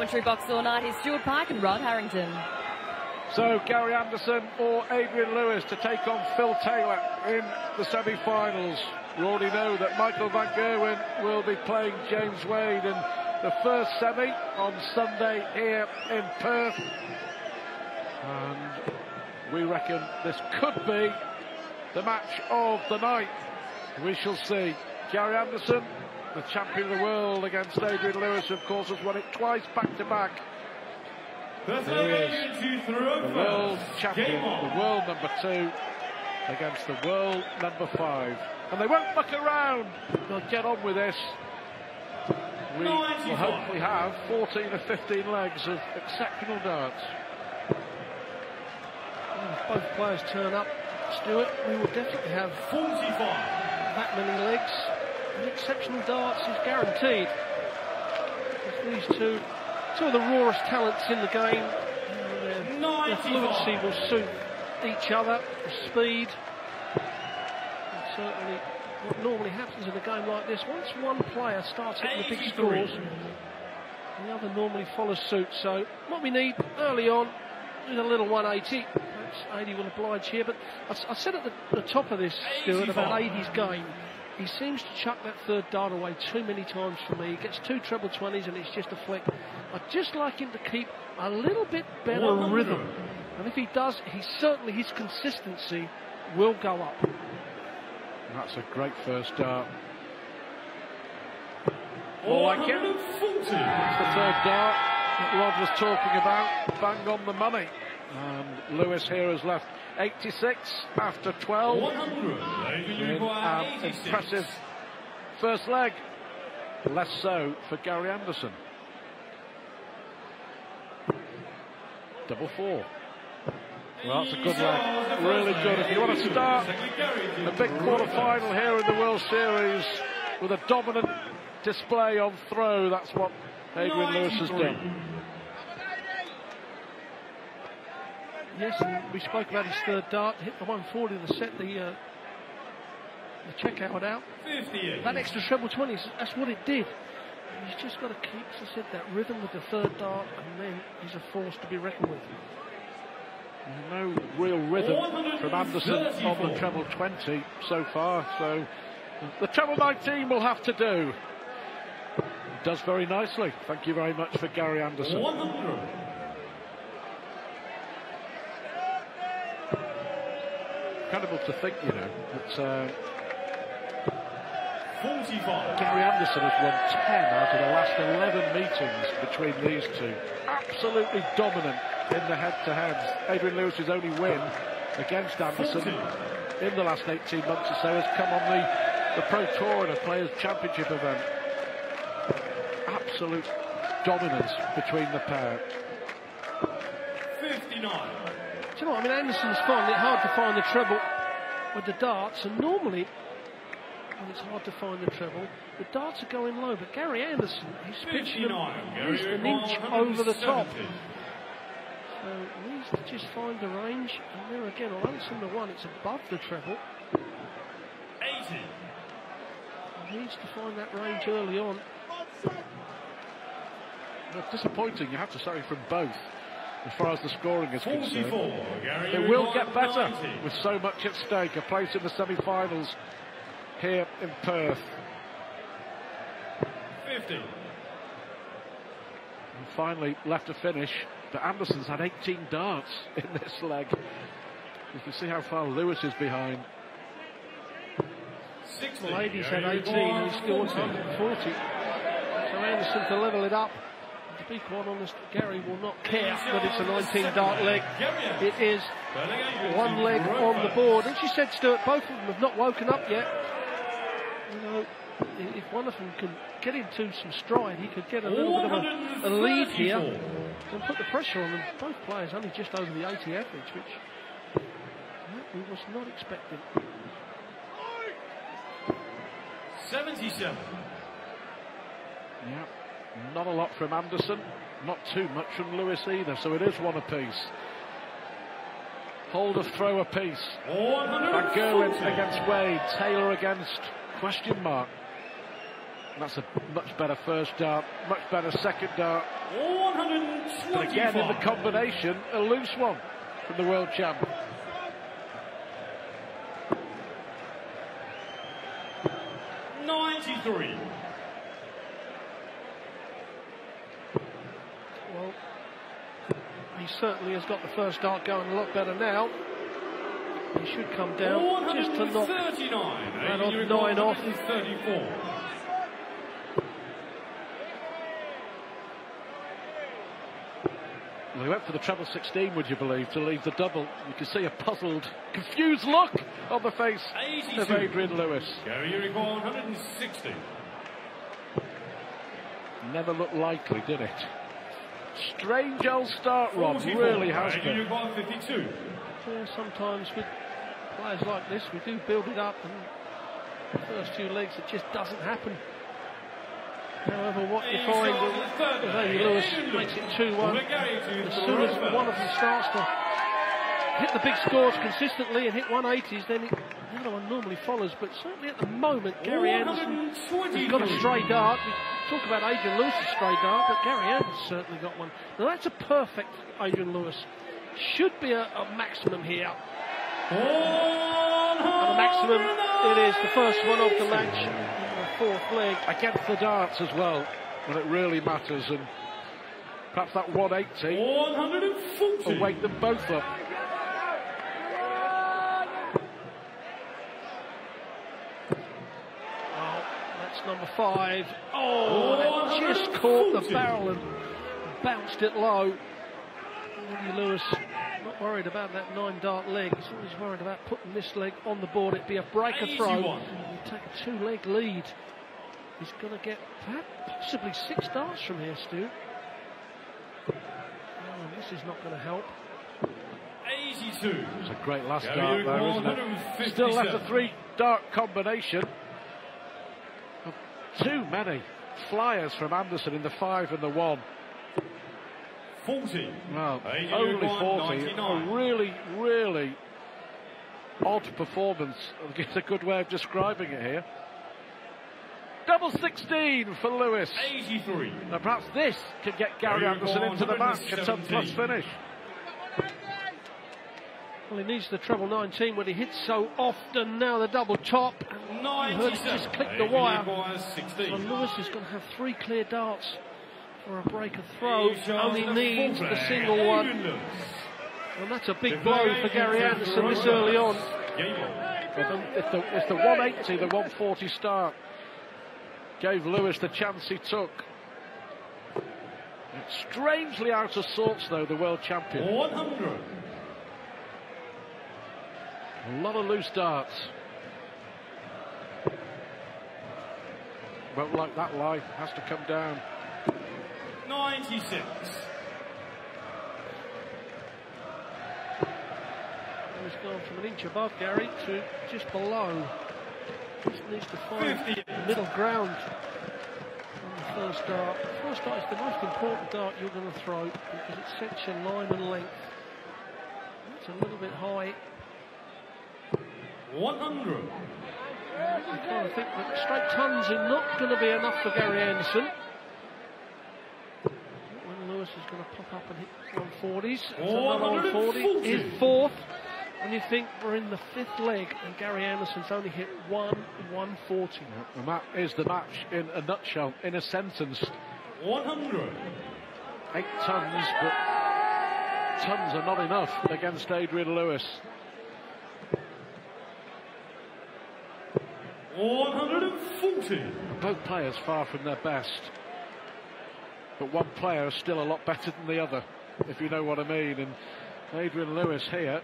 commentary box all night is Stuart Pike and Rod Harrington. So Gary Anderson or Adrian Lewis to take on Phil Taylor in the semi-finals. We already know that Michael van Gerwen will be playing James Wade in the first semi on Sunday here in Perth. And we reckon this could be the match of the night. We shall see. Gary Anderson, the champion of the world, against Adrian Lewis, of course, has won it twice back-to-back. There he is, the world champion, the world number 2 against the world number 5. And they won't muck around. They'll get on with this. We will hopefully have 14 or 15 legs of exceptional darts. Well, if both players turn up, Stuart, we will definitely have 45. That many legs. And exceptional darts is guaranteed. These two of the rawest talents in the game. Their fluency will suit each other. The speed. And certainly what normally happens in a game like this, once one player starts hitting the big scores, the other normally follows suit. So what we need early on is a little 180. Perhaps 80 will oblige here, but I said at the top of this, Stuart, about 80's game. He seems to chuck that third dart away too many times for me. He gets 2 treble 20s and it's just a flick. I'd just like him to keep a little bit better rhythm. And if he does, his consistency will go up. That's a great first dart. More like it. That's the third dart that Rod was talking about. Bang on the money. And Lewis here has left 86 after 12. In an impressive first leg. Less so for Gary Anderson. Double 4. Well, that's a good leg. Really good. If you want to start a big quarter-final here in the World Series with a dominant display on throw, that's what Adrian Lewis has done. Yes, and we spoke about his third dart, hit the 140 to set the checkout out. 58. That extra treble 20s, that's what it did. And he's just got to keep, as I said, that rhythm with the third dart, and then he's a force to be reckoned with. No real rhythm from Anderson on the treble 20 so far, so the treble 19 will have to do. Does very nicely. Thank you very much for Gary Anderson. 100. Incredible to think, you know, that 45. Gary Anderson has won 10 out of the last 11 meetings between these two. Absolutely dominant in the head-to-heads. Adrian Lewis's only win against Anderson in the last 18 months or so has come on the Pro Tour in a Players' Championship event. Absolute dominance between the pair. 59. Do you know what, I mean, Anderson's finding it hard to find the treble with the darts, and normally when it's hard to find the treble, the darts are going low, but Gary Anderson, he's pitching them at least an inch over the top. So he needs to just find the range, and there again, although it's in the 1, it's above the treble. 80. He needs to find that range early on. That's disappointing, you have to say, from both. As far as the scoring is concerned, it will get better with so much at stake. A place in the semi-finals here in Perth. 50. And finally left to finish, but Anderson's had 18 darts in this leg. You can see how far Lewis is behind. Well, Lady's had 18 and he scored 140. So Anderson to level it up. To be quite honest, Gary will not care that it's a 19-dart leg. It is one leg on the board. And she said, Stuart, both of them have not woken up yet. You know, if one of them can get into some stride, he could get a little bit of a lead here and put the pressure on them. Both players only just over the 80 average, which we was not expecting. 77. Yeah. Not a lot from Anderson, not too much from Lewis either, so it is one apiece. Hold of throw apiece. Van Gerwen against Wade, Taylor against question mark. That's a much better first dart, much better second dart. 125. But again, in the combination, a loose one from the world champ. $93. Well, he certainly has got the first dart going a lot better now. He should come down just to knock that off 9 off. 34. Well, he went for the treble 16, would you believe, to leave the double. You can see a puzzled, confused look on the face 82. of Adrian Lewis. Gary Unicorn 160. Never looked likely, did it? Strange old start, Rob, 44. really has Gary been. Unicorn 52. Yeah, sometimes with players like this, we do build it up, and the first few legs, it just doesn't happen. However, what you find is Adrian Lewis makes it 2-1. As soon as one of them starts to hit the big scores consistently and hit 180s, then the other one normally follows. But certainly at the moment, Gary Anderson has got a stray dart. We talk about Adrian Lewis's stray dart, but Gary Anderson certainly got one. Now that's a perfect Adrian Lewis. Should be a maximum here. And a maximum it is, the first one of the match in the fourth leg. Against the darts as well, when it really matters, and perhaps that 180 140. will wake them both up. Well, that's number 5. Oh, that just caught the barrel and bounced it low. Adrian Lewis not worried about that 9-dart leg. He's always worried about putting this leg on the board. It'd be a breaker throw. You take a 2-leg lead. He's going to get possibly 6 darts from here, Stu. Oh, this is not going to help. 82. It's a great last dart though, isn't it? Still left a 3-dart combination. Too many flyers from Anderson in the 5 and the 1. 40. Well, only 40. A really, really odd performance. It's a good way of describing it here. Double 16 for Lewis. 83. Now perhaps this can get Gary Anderson into the match. A 10+ finish. Well, he needs the treble 19 when he hits so often. Now the double top. You heard it just click the wire. And Lewis is going to have 3 clear darts for a breaker throw. Only needs the single one. And that's a big blow for Gary Anderson this early on. It's the 180, the 140 start gave Lewis the chance he took. It's strangely out of sorts though, the world champion. 100. A lot of loose darts. Won't like that lie, has to come down. 96. He's gone from an inch above Gary to just below. Just needs to find 50. middle ground on the first dart. The first dart is the most important dart you're going to throw because it sets your line and length. That's a little bit high. 100. You kind of think that straight tons are not going to be enough for Gary Anderson. When Lewis is going to pop up and hit 140s. Another 140 is 4th. And you think we're in the 5th leg and Gary Anderson's only hit 140. And that is the match in a nutshell, in a sentence. 100. 8 tons, but tons are not enough against Adrian Lewis. 140. Both players far from their best, but one player is still a lot better than the other, if you know what I mean. And Adrian Lewis here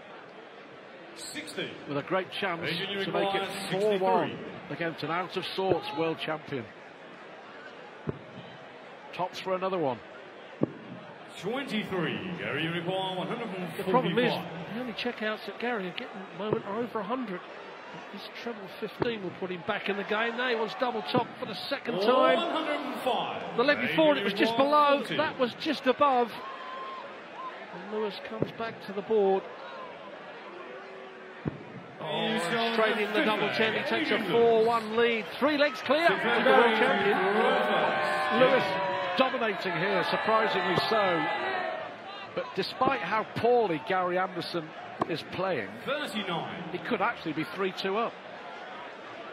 60. with a great chance to make it 4-1 against an out of sorts world champion. Tops for another one. 23. Gary Unicorn 145. The problem is the only checkouts that Gary are getting at the moment are over 100. This treble 15 will put him back in the game. Now he wants double top for the second time. 105. The leg before it was just below. That was just above. And Lewis comes back to the board. Straight in the double 10, he takes a 4-1 lead. 3 legs clear with the world champion. Lewis dominating here, surprisingly so. But despite how poorly Gary Anderson is playing, 39. he could actually be 3-2 up.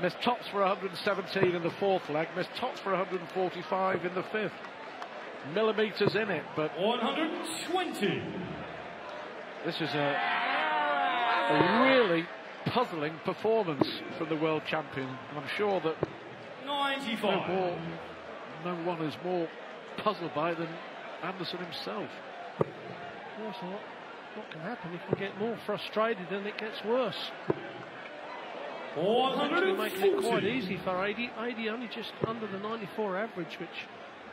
Missed tops for 117 in the 4th leg, missed tops for 145 in the 5th. Millimetres in it, but 120. this is a really puzzling performance from the world champion. And I'm sure that 95. no one is more puzzled by it than Anderson himself. Yes, what can happen? He can get more frustrated and it gets worse. It's actually making it quite easy for 80. 80 only just under the 94 average, which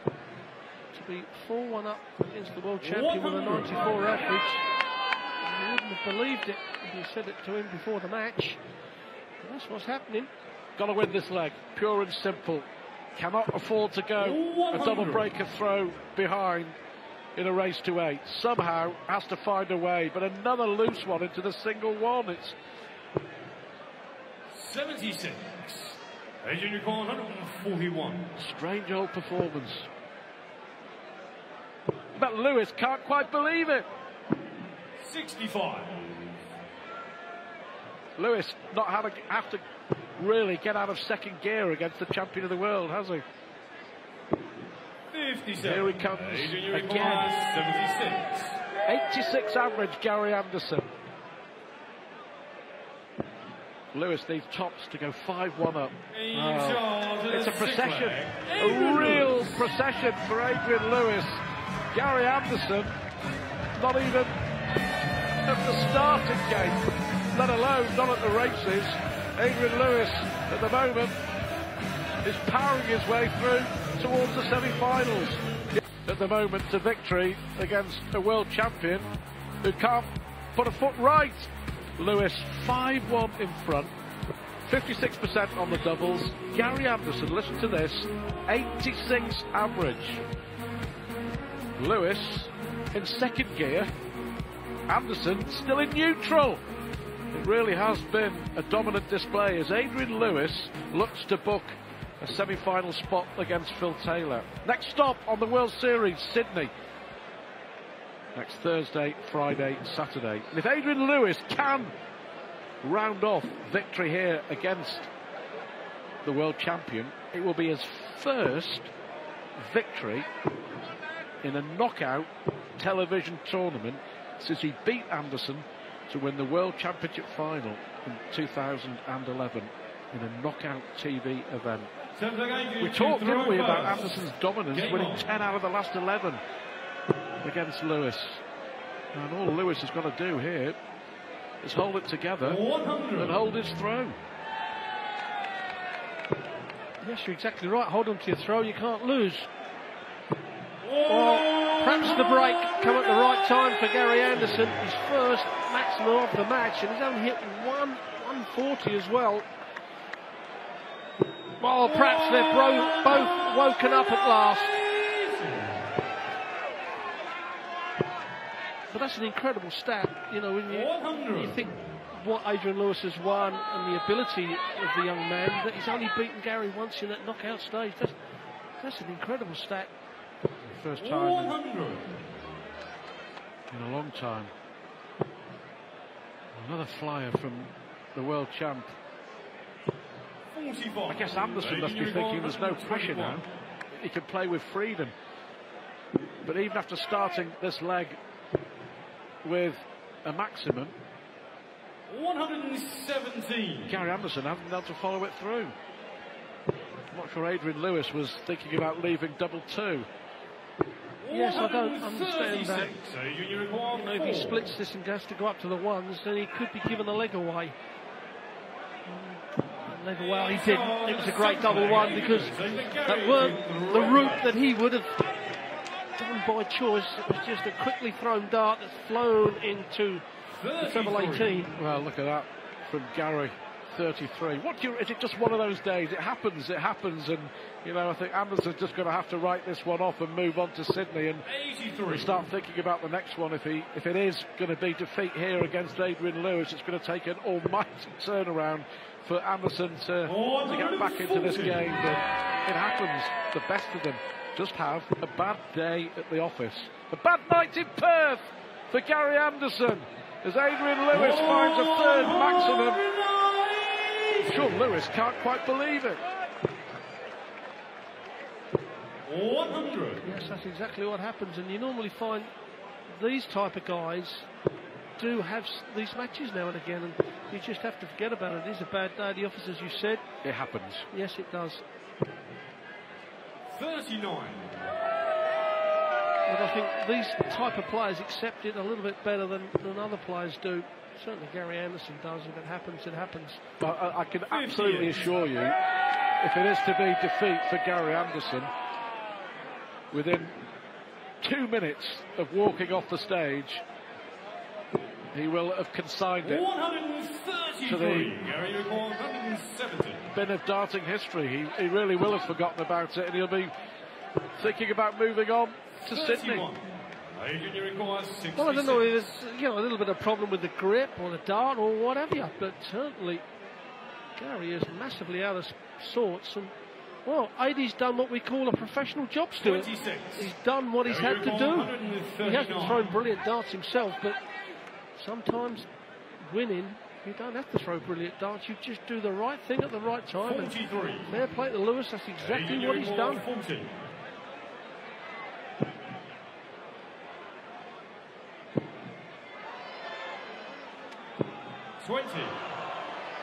to be 4-1 up against the world champion with a 94 average. You wouldn't have believed it if you said it to him before the match. But that's what's happening. Got to win this leg, pure and simple. Cannot afford to go a double breaker throw behind in a race to 8. Somehow has to find a way, but another loose one into the single one. It's 76. Adrian, you call 141. strange old performance. But Lewis can't quite believe it. 65. Lewis not have to really get out of second gear against the champion of the world, has he? 57. Here he comes Adrian, again. 76. 86 average, Gary Anderson. Lewis needs tops to go 5-1 up. It's a procession, a real procession for Adrian Lewis. Gary Anderson, not even at the starting gate, let alone not at the races. Adrian Lewis, at the moment, is powering his way through towards the semi-finals. At the moment, to victory against a world champion who can't put a foot right. Lewis 5-1 in front, 56% on the doubles. Gary Anderson, listen to this, 86 average. Lewis in second gear, Anderson still in neutral. It really has been a dominant display as Adrian Lewis looks to book a semi-final spot against Phil Taylor. Next stop on the World Series, Sydney. Next Thursday, Friday, Saturday. And if Adrian Lewis can round off victory here against the world champion, it will be his first victory in a knockout television tournament since he beat Anderson to win the World Championship final in 2011 in a knockout TV event. We talked, didn't we, about Anderson's dominance, winning 10 out of the last 11 against Lewis. And all Lewis has got to do here is hold it together and hold his throw. Yes, you're exactly right. Hold on to your throw, you can't lose. Well, perhaps the break come at the right time for Gary Anderson. His first maximum of the match, and he's only hit 140 as well. Well, perhaps they've both woken up at last. But that's an incredible stat, you know, when you think what Adrian Lewis has won and the ability of the young man, that he's only beaten Gary once in that knockout stage. That's an incredible stat. First time in a long time. Another flyer from the world champ. 45. I guess Anderson must be thinking there's no pressure now. He can play with freedom. But even after starting this leg with a maximum, 117. Gary Anderson hasn't been able to follow it through. I'm not sure Adrian Lewis was thinking about leaving double 2. Yes, I don't understand that. You know, if he splits this and has to go up to the ones, then he could be given a leg away. Well, he didn't. It was a great double 1 because that weren't the route that he would have done by choice. It was just a quickly thrown dart that's flown into the treble 18. Well, look at that from Gary. 33. Is it just one of those days? It happens, and you know, I think Anderson's just going to have to write this one off and move on to Sydney and start thinking about the next one. If it is going to be defeat here against Adrian Lewis, it's going to take an almighty turnaround for Anderson to get back into this game. But it happens. The best of them just have a bad day at the office. A bad night in Perth for Gary Anderson as Adrian Lewis finds a third maximum. I'm sure Lewis can't quite believe it. 100. Yes, that's exactly what happens, and you normally find these type of guys do have these matches now and again, and you just have to forget about it. It is a bad day at the office, as you said. It happens. Yes, it does. 39. But I think these type of players accept it a little bit better than other players do. Certainly Gary Anderson does. If it happens, it happens. But I can absolutely assure you, if it is to be defeat for Gary Anderson, within 2 minutes of walking off the stage, he will have consigned it 133. to the Gary, 170. bin of darting history. He really will have forgotten about it, and he'll be thinking about moving on to 31. Sydney. Adrian requires 66. Well, I don't know if there's a little bit of problem with the grip or the dart or whatever, but certainly Gary is massively out of sorts. And well, Adie's done what we call a professional job, Stuart. 26. He's done what he's had to do. He hasn't thrown brilliant darts himself, but sometimes winning, you don't have to throw brilliant darts. You just do the right thing at the right time. 43. And fair play to Lewis. That's exactly what he's done. 40.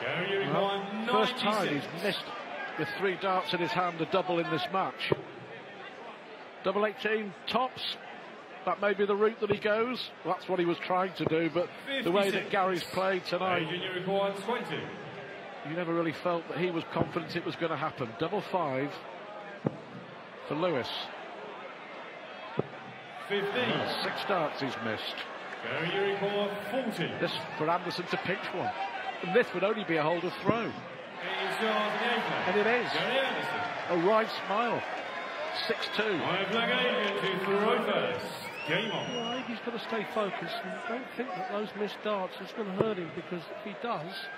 Gary Well, first time he's missed with 3 darts in his hand, a double in this match. Double 18 tops. That may be the route that he goes. Well, that's what he was trying to do, but 56. The way that Gary's played tonight, you never really felt that he was confident it was going to happen. Double 5 for Lewis. 15. 6 darts he's missed. Gary 40. This for Anderson to pinch one. And this would only be a holder throw. And it is. A wide smile. 6-2. To throw first. Game on. Well, I think he's got to stay focused, and don't think that those missed darts is going to hurt him, because if he does,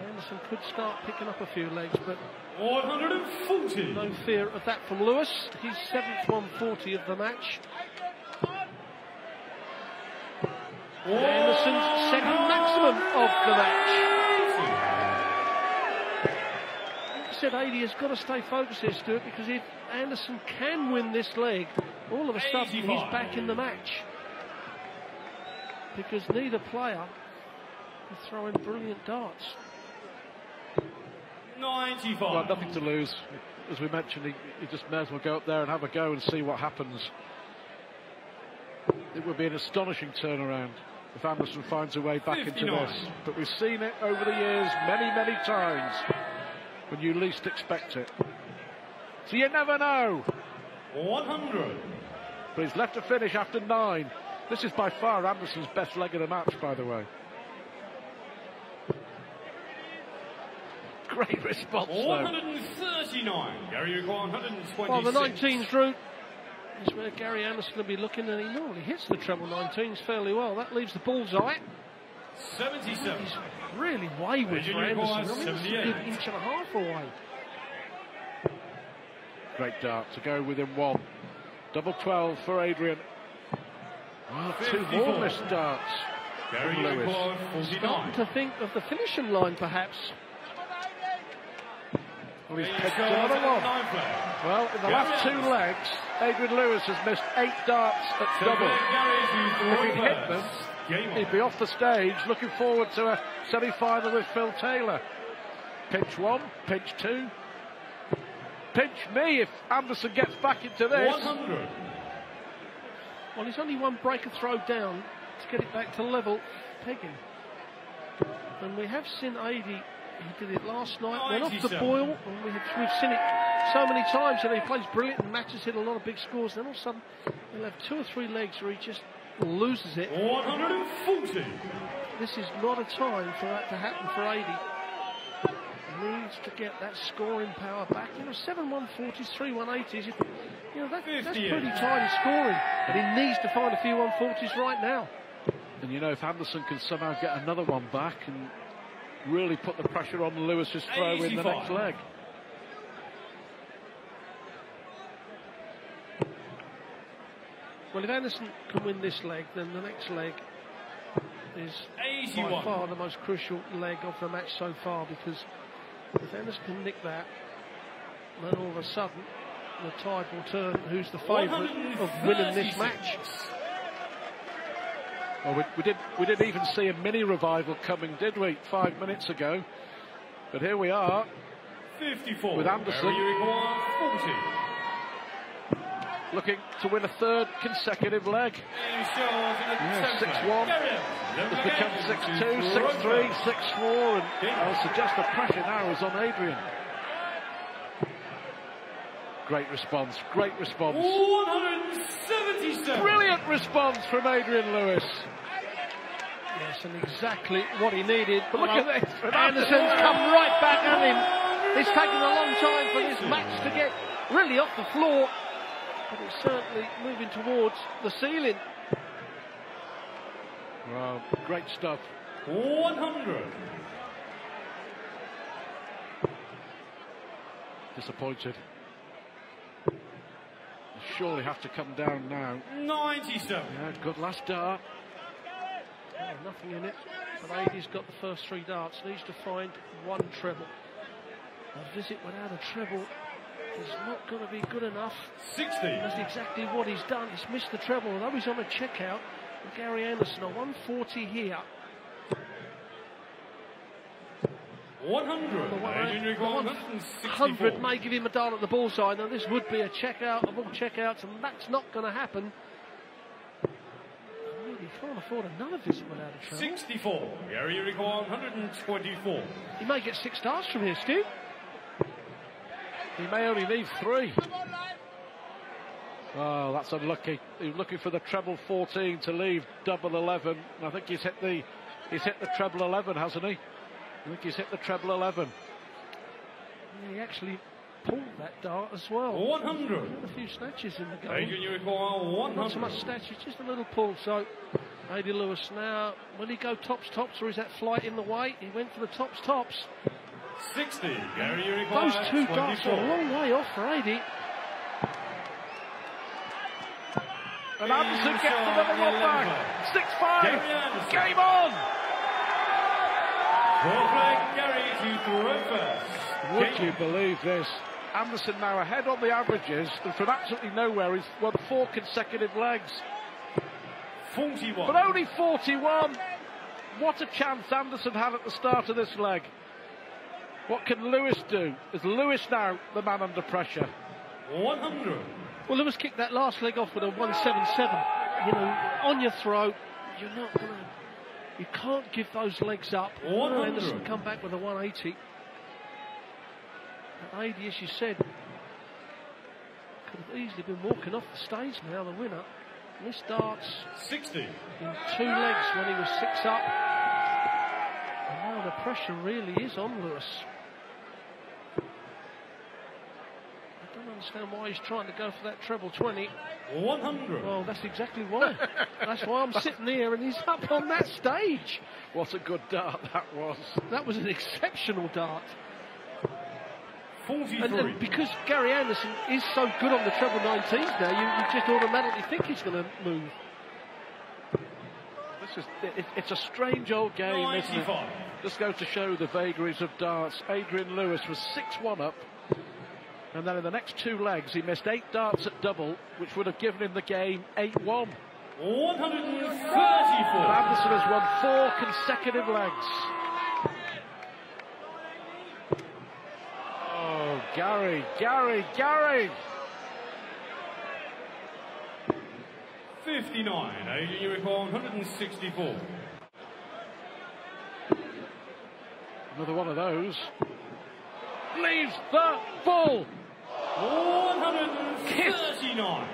Anderson could start picking up a few legs, but 140. no fear of that from Lewis. His 7th 140 of the match. Anderson's second maximum of the match. Like I said, Adie has got to stay focused here, Stuart, because if Anderson can win this leg, all of a sudden 85. he's back in the match. Because neither player is throwing brilliant darts. 95. Well, nothing to lose. As we mentioned, he just may as well go up there and have a go and see what happens. It would be an astonishing turnaround if Anderson finds a way back 59. into this. But we've seen it over the years many, many times when you least expect it. So you never know. 100. But he's left to finish after 9. This is by far Anderson's best leg of the match, by the way. Great response, though. 139. Gary requires 126. Well, the 19s route is where Gary Anderson will be looking, and he normally hits the treble 19s fairly well. That leaves the bullseye. 77. He's really wayward for Anderson. I mean, it's a good inch and a half away. Great dart to go within 1. Double 12 for Adrian. Well, 2 more missed darts Gary from Lewis. Starting to think of the finishing line, perhaps. Well, he's picked another one. Well, in the last 2 legs, Adrian Lewis has missed 8 darts at double. If he'd hit them, he'd be off the stage, looking forward to a semi-final with Phil Taylor. Pinch 1, pinch 2. Pinch me if Anderson gets back into this. 100. Well, he's only one breaker throw down to get it back to level pegging. And we have seen Adie. He did it last night, went off the boil, and we've seen it so many times. He plays brilliant in matches, hit a lot of big scores, then all of a sudden he'll have 2 or 3 legs where he just loses it. 140. This is not a time for that to happen for Adie. needs to get that scoring power back. 7 140s, 3 180s. That's pretty tidy scoring. But he needs to find a few 140s right now. And if Anderson can somehow get another one back and really put the pressure on Lewis's throw in the next leg. Well, if Anderson can win this leg, then the next leg is by far the most crucial leg of the match so far, because if Anderson can nick that, then all of a sudden the tide will turn. Who's the favourite of winning this match? Well, we didn't even see a mini revival coming, did we, 5 minutes ago? But here we are, 54 with Anderson looking to win a third consecutive leg. 6-1. It's become 6-2, 6-3, 6-4, and I'll suggest the pressure now is on Adrian. Great response, great response. 177. Brilliant response from Adrian Lewis. Yes, and exactly what he needed. But look at this. Anderson's come right back at him. It's taken a long time for this match to get really off the floor, but it's certainly moving towards the ceiling. Wow, great stuff. 100. Disappointed. Surely have to come down now. 97. Yeah, good last dart. Nothing in it, but Adie's got the first 3 darts. Needs to find 1 treble. A visit without a treble is not going to be good enough. 60. That's exactly what he's done. He's missed the treble, although he's on a checkout. And Gary Anderson, a 140 here. 100. 100 may give him a dart at the bullseye. Now this would be a checkout of all checkouts, and that's not going to happen. He can't afford another visit without a treble. 64. Gary require 124. He may get 6 darts from here, Stu. He may only need 3. Oh, that's unlucky. He was looking for the treble 14 to leave double 11. I think he's hit the treble 11, hasn't he? I think he's hit the treble 11. Yeah, he actually pulled that dart as well. 100. A few snatches in the game. Adrian, you require 100. Not so much snatches, just a little pull. So, Adrian Lewis now, will he go tops, or is that flight in the way? He went for the tops. 60. Gary, you require Those 2 darts are a long way off for Adie. And Anderson gets another one back. 6-5. Game on. Gary to throw first. Would you believe this? Anderson now ahead on the averages, and from absolutely nowhere he's won 4 consecutive legs. 41. But only 41. What a chance Anderson had at the start of this leg. What can Lewis do? Is Lewis now the man under pressure? 100. Well, Lewis kicked that last leg off with a 177. On your throat, you're not going to... You can't give those legs up. Anderson come back with a 180. But Adie, as you said, could have easily been walking off the stage now, the winner. Missed darts 60 in 2 legs when he was 6 up. And now the pressure really is on Lewis. I don't understand why he's trying to go for that treble 20. 100. Well, that's exactly why. That's why I'm sitting here and he's up on that stage. What a good dart that was. That was an exceptional dart. 43. And because Gary Anderson is so good on the treble 19s now, you just automatically think he's going to move. It's a strange old game, 95. isn't it? Just goes to show the vagaries of darts. Adrian Lewis was 6-1 up, and then in the next 2 legs he missed 8 darts at double, which would have given him the game 8-1. 134. And Anderson has won 4 consecutive legs. Oh, Gary. 59. Adrian, you require 164. Another one of those. Leaves the ball. 139.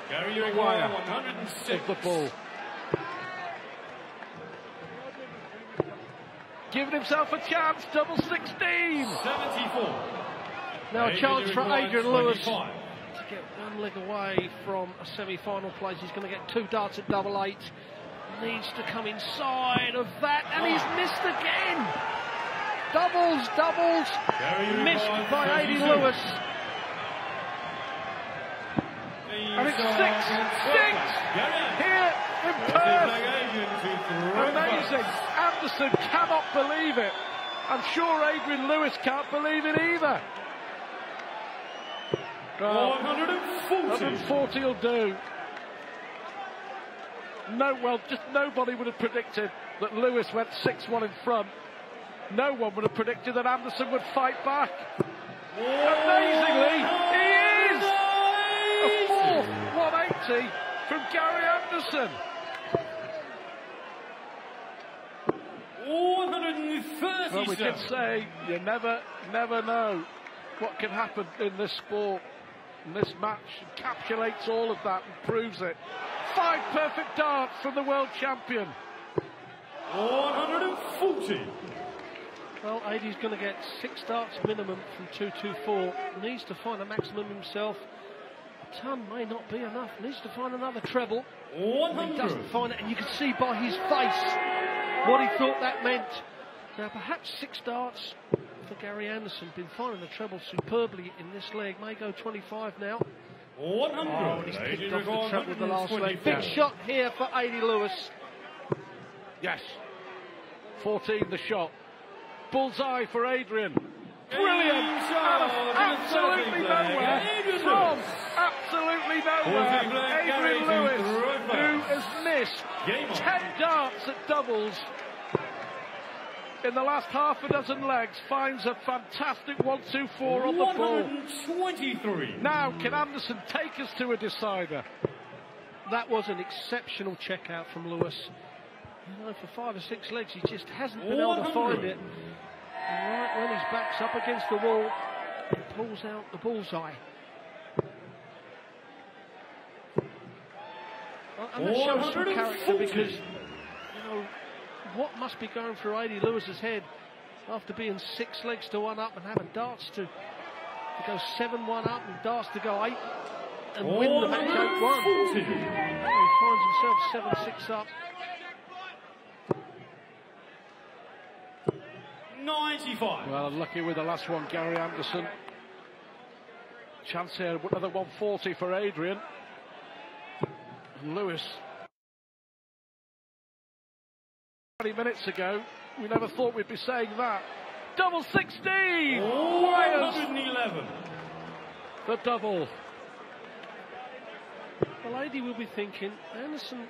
Gary, you require 106. Of the ball. giving himself a chance. Double 16. 74. Now a chance for Adrian Lewis 25. to get one leg away from a semi-final place. He's going to get 2 darts at double 8. Needs to come inside of that, and he's missed again. Doubles, missed by Adrian Lewis. And it's 6-6 here in Perth. Amazing. Anderson cannot believe it. I'm sure Adrian Lewis can't believe it either. 140 will do. No, well, just nobody would have predicted that Lewis went 6-1 in front. No one would have predicted that Anderson would fight back. Amazingly, he is! A fourth 180 from Gary Anderson. 137. Well, we did say you never know what can happen in this sport. And this match encapsulates all of that and proves it. 5 perfect darts from the world champion. 140. Well, Adie's going to get 6 darts minimum from 224. Needs to find a maximum himself. A ton may not be enough. Needs to find another treble. 100. He doesn't find it, and you can see by his face what he thought that meant. Now, perhaps 6 darts for Gary Anderson. Been finding the treble superbly in this leg. May go 25 now. 100. Oh, he's picked off the treble with the last leg. Big shot here for Adie Lewis. Yes. 14 the shot. Bullseye for Adrian. Brilliant. Out of absolutely nowhere. From absolutely nowhere. Adrian Lewis, who has missed 10 darts at doubles in the last half a dozen legs, finds a fantastic 1-2-4 on the ball. 123. Now, can Anderson take us to a decider? That was an exceptional check out from Lewis. You know, for 5 or 6 legs, he just hasn't been able to find it. And right when his back's up against the wall, he pulls out the bullseye. And that shows some character because, you know, what must be going through Adie Lewis's head after being 6 legs to 1 up and having darts to go 7-1 up and darts to go 8 and win the match 8-1. He finds himself 7-6 up. 95. Well, unlucky with the last one, Gary Anderson. Chance here, another 140 for Adrian. And Lewis. 20 minutes ago, we never thought we'd be saying that. Double 16! 111. The double. The lady will be thinking, Anderson,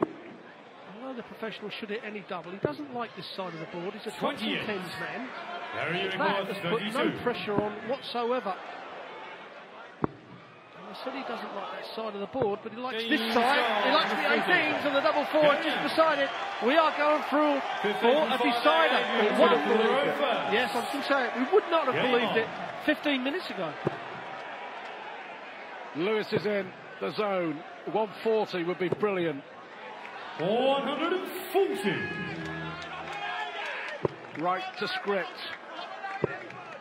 although the professional should hit any double, he doesn't like this side of the board. He's a tops and 10s man. That has put no pressure on whatsoever. I said he doesn't like that side of the board, but he likes this side. He likes the 18s and the double 4 just decided we are going through for a decider. We would have believed it. Yes, I was going to say it. We would not have believed it 15 minutes ago. Lewis is in the zone. 140 would be brilliant. 140. Right to script.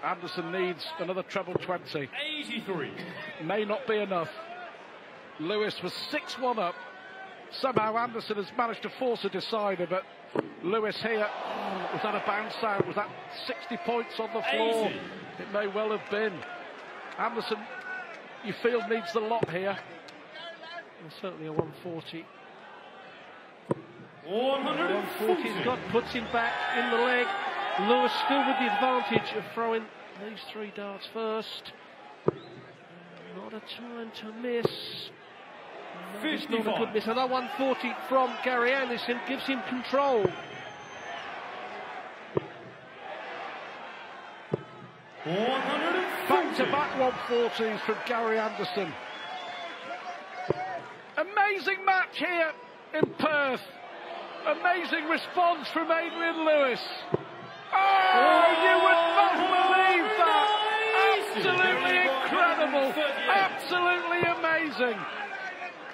Anderson needs another treble 20. 83. May not be enough. Lewis was 6-1 up. Somehow Anderson has managed to force a decider, but Lewis here, was that a bounce out? Was that 60 points on the floor? 80. It may well have been. Anderson, you feel, needs the lot here. And certainly a 140. 140. He's got, puts him back in the leg. Lewis still with the advantage of throwing these 3 darts first. Not a time to miss. No, it's not a good miss. Another 140 from Gary Anderson gives him control. 140. Back-to-back 140s from Gary Anderson. Amazing match here in Perth. Amazing response from Adrian Lewis. Oh, you would not believe that. Absolutely incredible. Absolutely amazing.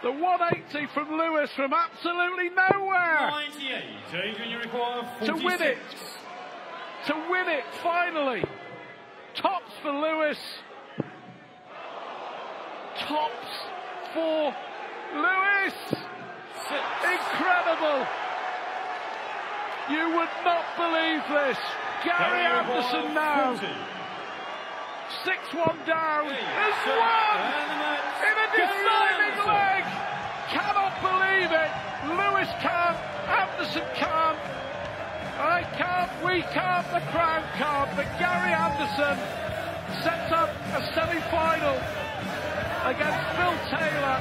The 180 from Lewis from absolutely nowhere. 98. Adrian, you require 46. To win it. to win it, finally. Tops for Lewis. Tops for Lewis. Incredible. You would not believe this. Gary Anderson now. 6-1 down. Has won in a deciding leg. Cannot believe it. Lewis can't. Anderson can't. I can't. We can't. The crowd can't. But Gary Anderson sets up a semi-final against Phil Taylor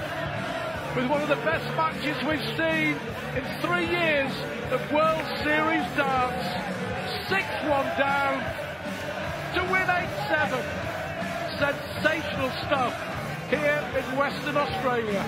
with one of the best matches we've seen in 3 years of World Series darts. 6-1 down to win 8-7. Sensational stuff here in Western Australia.